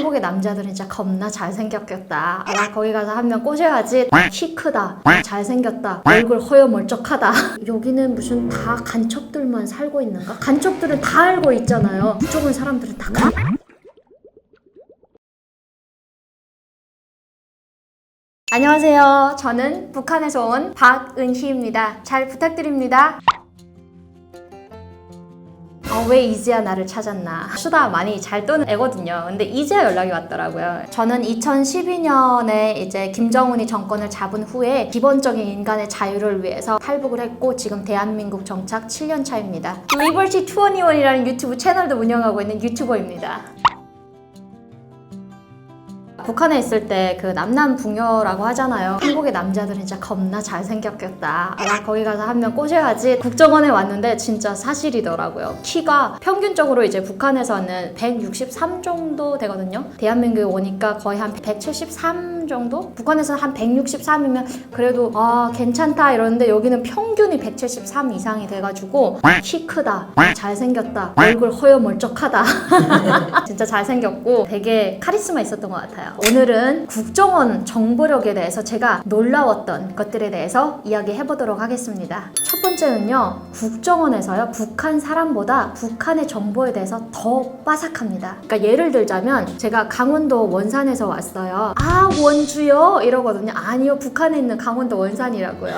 한국의 남자들은 진짜 겁나 잘생겼겠다. 아, 거기 가서 한 명 꼬셔야지. 키 크다, 잘생겼다, 얼굴 허여멀쩍하다. 여기는 무슨 다 간첩들만 살고 있는가? 간첩들은 다 알고 있잖아요. 이쪽은 사람들은 다 안녕하세요. 저는 북한에서 온 박은희입니다. 잘 부탁드립니다. 왜 이제야 나를 찾았나. 수다 많이 잘 떠는 애거든요. 근데 이제야 연락이 왔더라고요. 저는 2012년에 이제 김정은이 정권을 잡은 후에 기본적인 인간의 자유를 위해서 탈북을 했고 지금 대한민국 정착 7년 차입니다. 리버티 21이라는 유튜브 채널도 운영하고 있는 유튜버입니다. 북한에 있을 때 그 남남북녀라고 하잖아요. 한국의 남자들은 진짜 겁나 잘생겼겠다. 아, 거기 가서 한 명 꼬셔야지. 국정원에 왔는데 진짜 사실이더라고요. 키가 평균적으로 이제 북한에서는 163 정도 되거든요. 대한민국에 오니까 거의 한 173 정도? 북한에서는 한 163이면 그래도 괜찮다 이러는데 여기는 평균이 173 이상이 돼가지고 키 크다, 잘생겼다, 얼굴 허여멀쩍하다. 진짜 잘생겼고 되게 카리스마 있었던 것 같아요. 오늘은 국정원 정보력에 대해서 제가 놀라웠던 것들에 대해서 이야기해보도록 하겠습니다. 첫 번째는요, 국정원에서요, 북한 사람보다 북한의 정보에 대해서 더 빠삭합니다. 그러니까 예를 들자면 제가 강원도 원산에서 왔어요. 아, 원주요? 이러거든요. 아니요, 북한에 있는 강원도 원산이라고요.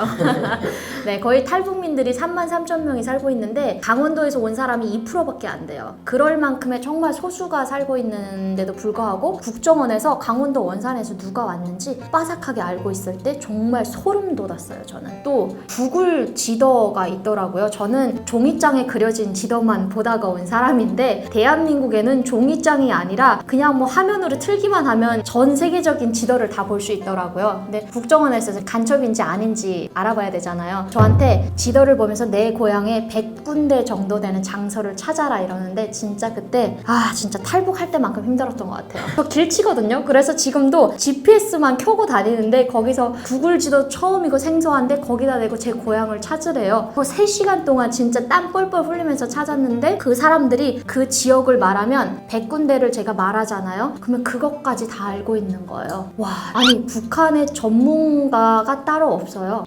네, 거의 탈북민들이 33,000명이 살고 있는데 강원도에서 온 사람이 2%밖에 안 돼요. 그럴 만큼의 정말 소수가 살고 있는데도 불구하고 국정원에서 강원도 원산에서 누가 왔는지 빠삭하게 알고 있을 때 정말 소름 돋았어요. 저는 또 구글 지도가 있더라고요. 저는 종이장에 그려진 지도만 보다가 온 사람인데 대한민국에는 종이장이 아니라 그냥 뭐 화면으로 틀기만 하면 전 세계적인 지도를 다 볼 수 있더라고요. 근데 국정원에서 간첩인지 아닌지 알아봐야 되잖아요. 저한테 지도를 보면서 내 고향에 100군데 정도 되는 장소를 찾아라 이러는데 진짜 그때 진짜 탈북할 때만큼 힘들었던 것 같아요. 저 길치거든요. 그래서 지금도 GPS만 켜고 다니는데 거기서 구글 지도 처음이고 생소한데 거기다 대고 제 고향을 찾으래요. 3시간 동안 진짜 땀 뻘뻘 흘리면서 찾았는데 그 사람들이 그 지역을 말하면 100군데를 제가 말하잖아요. 그러면 그것까지 다 알고 있는 거예요. 와, 아니 북한에 전문가가 따로 없어요.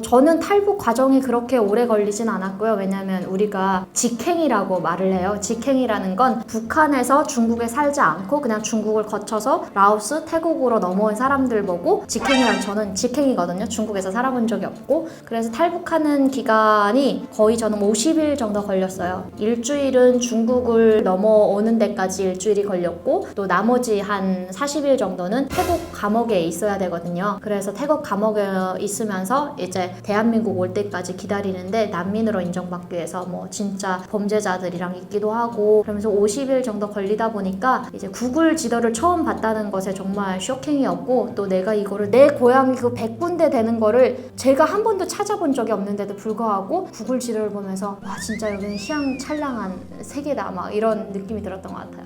저는 탈북 과정이 그렇게 오래 걸리진 않았고요. 왜냐면 우리가 직행이라고 말을 해요. 직행이라는 건 북한에서 중국에 살지 않고 그냥 중국을 거쳐서 라오스, 태국으로 넘어온 사람들 보고 직행이란, 저는 직행이거든요. 중국에서 살아본 적이 없고. 그래서 탈북하는 기간이 거의 저는 50일 정도 걸렸어요. 일주일은 중국을 넘어오는 데까지 일주일이 걸렸고 또 나머지 한 40일 정도는 태국 감옥에 있어야 되거든요. 그래서 태국 감옥에 있으면서 이제 대한민국 올 때까지 기다리는데 난민으로 인정받기 위해서 뭐 진짜 범죄자들이랑 있기도 하고 그러면서 50일 정도 걸리다 보니까 이제 구글 지도를 처음 봤다는 것에 정말 쇼킹이었고 또 내가 이거를 내 고향이 그 100군데 되는 거를 제가 한 번도 찾아본 적이 없는데도 불구하고 구글 지도를 보면서 와, 진짜 여기는 희양찬란한 세계다 막 이런 느낌이 들었던 것 같아요.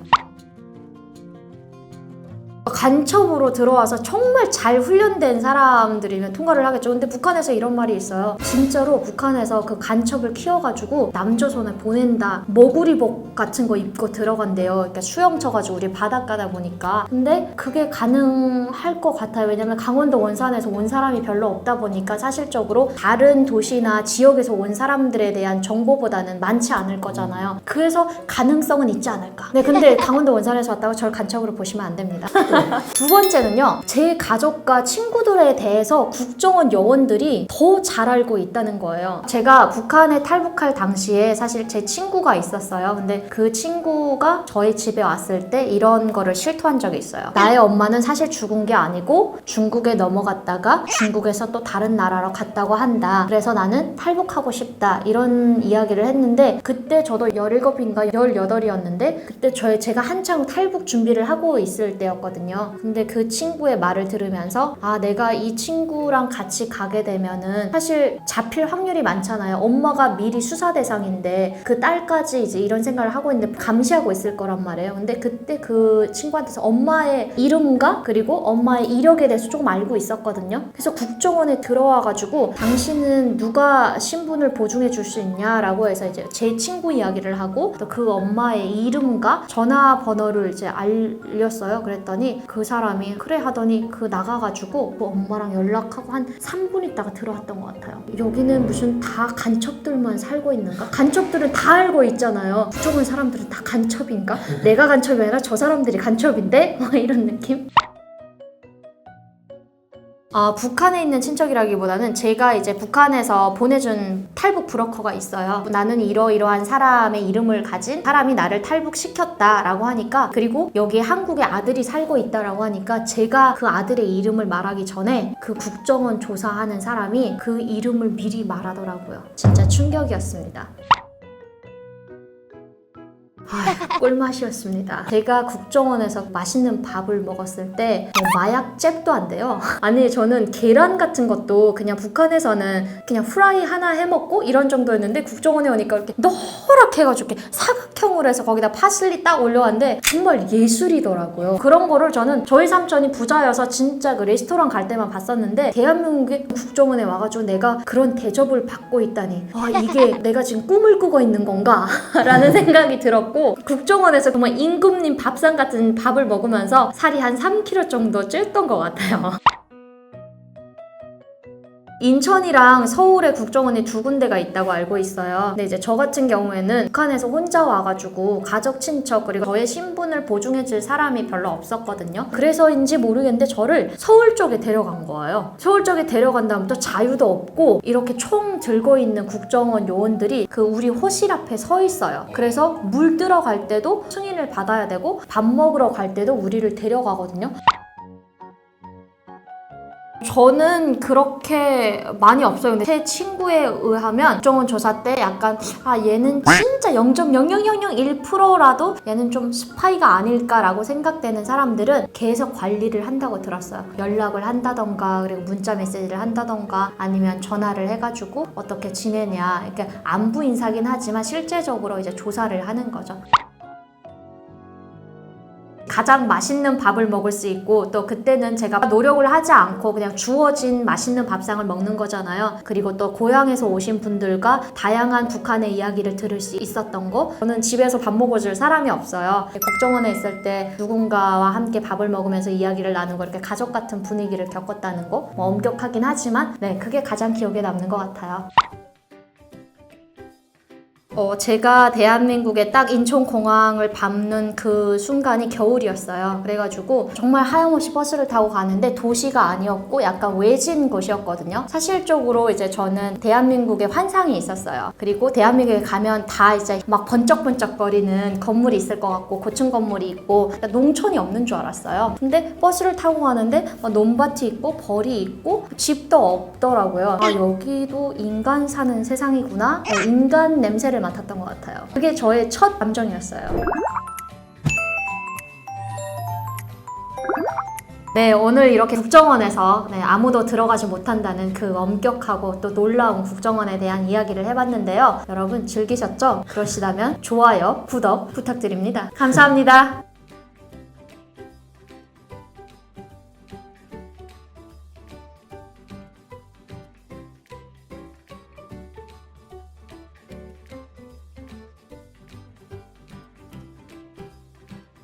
간첩으로 들어와서 정말 잘 훈련된 사람들이면 통과를 하겠죠. 근데 북한에서 이런 말이 있어요. 진짜로 북한에서 그 간첩을 키워가지고 남조선에 보낸다. 머구리복 같은 거 입고 들어간대요. 그러니까 수영 쳐가지고 우리 바닷가다 보니까. 근데 그게 가능할 것 같아요. 왜냐면 강원도 원산에서 온 사람이 별로 없다 보니까 사실적으로 다른 도시나 지역에서 온 사람들에 대한 정보보다는 많지 않을 거잖아요. 그래서 가능성은 있지 않을까. 네, 근데 강원도 원산에서 왔다고 저를 간첩으로 보시면 안 됩니다. 두 번째는요, 제 가족과 친구들에 대해서 국정원 요원들이 더 잘 알고 있다는 거예요. 제가 북한에 탈북할 당시에 사실 제 친구가 있었어요. 근데 그 친구가 저희 집에 왔을 때 이런 거를 실토한 적이 있어요. 나의 엄마는 사실 죽은 게 아니고 중국에 넘어갔다가 중국에서 또 다른 나라로 갔다고 한다. 그래서 나는 탈북하고 싶다. 이런 이야기를 했는데 그때 저도 17인가 18이었는데 그때 제가 한창 탈북 준비를 하고 있을 때였거든요. 있잖아요. 근데 그 친구의 말을 들으면서 아, 내가 이 친구랑 같이 가게 되면은 사실 잡힐 확률이 많잖아요. 엄마가 미리 수사 대상인데 그 딸까지 이제 이런 생각을 하고 있는데 감시하고 있을 거란 말이에요. 근데 그때 그 친구한테서 엄마의 이름과 그리고 엄마의 이력에 대해서 조금 알고 있었거든요. 그래서 국정원에 들어와가지고 당신은 누가 신분을 보증해 줄 수 있냐라고 해서 이제 제 친구 이야기를 하고 또 그 엄마의 이름과 전화번호를 이제 알렸어요. 그랬더니 그 사람이 그래 하더니 그 나가가지고 그 엄마랑 연락하고 한 3분 있다가 들어왔던 것 같아요. 여기는 무슨 다 간첩들만 살고 있는가? 간첩들은 다 알고 있잖아요. 국정원 사람들은 다 간첩인가? 내가 간첩이 아니라 저 사람들이 간첩인데? 이런 느낌? 북한에 있는 친척이라기보다는 제가 이제 북한에서 보내준 탈북 브로커가 있어요. 나는 이러이러한 사람의 이름을 가진 사람이 나를 탈북시켰다라고 하니까, 그리고 여기에 한국에 아들이 살고 있다라고 하니까 제가 그 아들의 이름을 말하기 전에 그 국정원 조사하는 사람이 그 이름을 미리 말하더라고요. 진짜 충격이었습니다. 꿀맛이었습니다. 제가 국정원에서 맛있는 밥을 먹었을 때 마약 잽도 안 돼요. 아니 저는 계란 같은 것도 그냥 북한에서는 그냥 프라이 하나 해먹고 이런 정도였는데 국정원에 오니까 이렇게 노랗게 해가지고 이렇게 사각형으로 해서 거기다 파슬리 딱 올려왔는데 정말 예술이더라고요. 그런 거를 저는 저희 삼촌이 부자여서 진짜 그 레스토랑 갈 때만 봤었는데 대한민국의 국정원에 와가지고 내가 그런 대접을 받고 있다니 이게 내가 지금 꿈을 꾸고 있는 건가? 라는 생각이 들었고, 국정원에서 정말 임금님 밥상 같은 밥을 먹으면서 살이 한 3kg 정도 쪘던 것 같아요. 인천이랑 서울에 국정원이 2군데가 있다고 알고 있어요. 근데 이제 저 같은 경우에는 북한에서 혼자 와가지고 가족 친척 그리고 저의 신분을 보증해줄 사람이 별로 없었거든요. 그래서인지 모르겠는데 저를 서울 쪽에 데려간 거예요. 서울 쪽에 데려간 다음부터 자유도 없고 이렇게 총 들고 있는 국정원 요원들이 그 우리 호실 앞에 서 있어요. 그래서 물 들어갈 때도 승인을 받아야 되고 밥 먹으러 갈 때도 우리를 데려가거든요. 저는 그렇게 많이 없어요. 근데 제 친구에 의하면 국정원 조사 때 약간 얘는 진짜 0.00001%라도 얘는 좀 스파이가 아닐까라고 생각되는 사람들은 계속 관리를 한다고 들었어요. 연락을 한다던가 그리고 문자 메시지를 한다던가 아니면 전화를 해가지고 어떻게 지내냐, 이렇게 안부 인사긴 하지만 실제적으로 이제 조사를 하는 거죠. 가장 맛있는 밥을 먹을 수 있고, 또 그때는 제가 노력을 하지 않고 그냥 주어진 맛있는 밥상을 먹는 거잖아요. 그리고 또 고향에서 오신 분들과 다양한 북한의 이야기를 들을 수 있었던 거. 저는 집에서 밥 먹어줄 사람이 없어요. 국정원에 있을 때 누군가와 함께 밥을 먹으면서 이야기를 나누고 이렇게 가족 같은 분위기를 겪었다는 거, 엄격하긴 하지만 그게 가장 기억에 남는 것 같아요. 제가 대한민국의 딱 인천공항을 밟는 그 순간이 겨울이었어요. 그래가지고 정말 하염없이 버스를 타고 가는데 도시가 아니었고 약간 외진 곳이었거든요. 사실적으로 이제 저는 대한민국의 환상이 있었어요. 그리고 대한민국에 가면 다 이제 막 번쩍번쩍거리는 건물이 있을 것 같고 고층 건물이 있고 농촌이 없는 줄 알았어요. 근데 버스를 타고 가는데 논밭이 있고 벌이 있고 집도 없더라고요. 여기도 인간 사는 세상이구나. 인간 냄새를 맡았던 것 같아요. 그게 저의 첫 감정이었어요. 네, 오늘 이렇게 국정원에서 아무도 들어가지 못한다는 그 엄격하고 또 놀라운 국정원에 대한 이야기를 해봤는데요. 여러분 즐기셨죠? 그러시다면 좋아요, 구독 부탁드립니다. 감사합니다.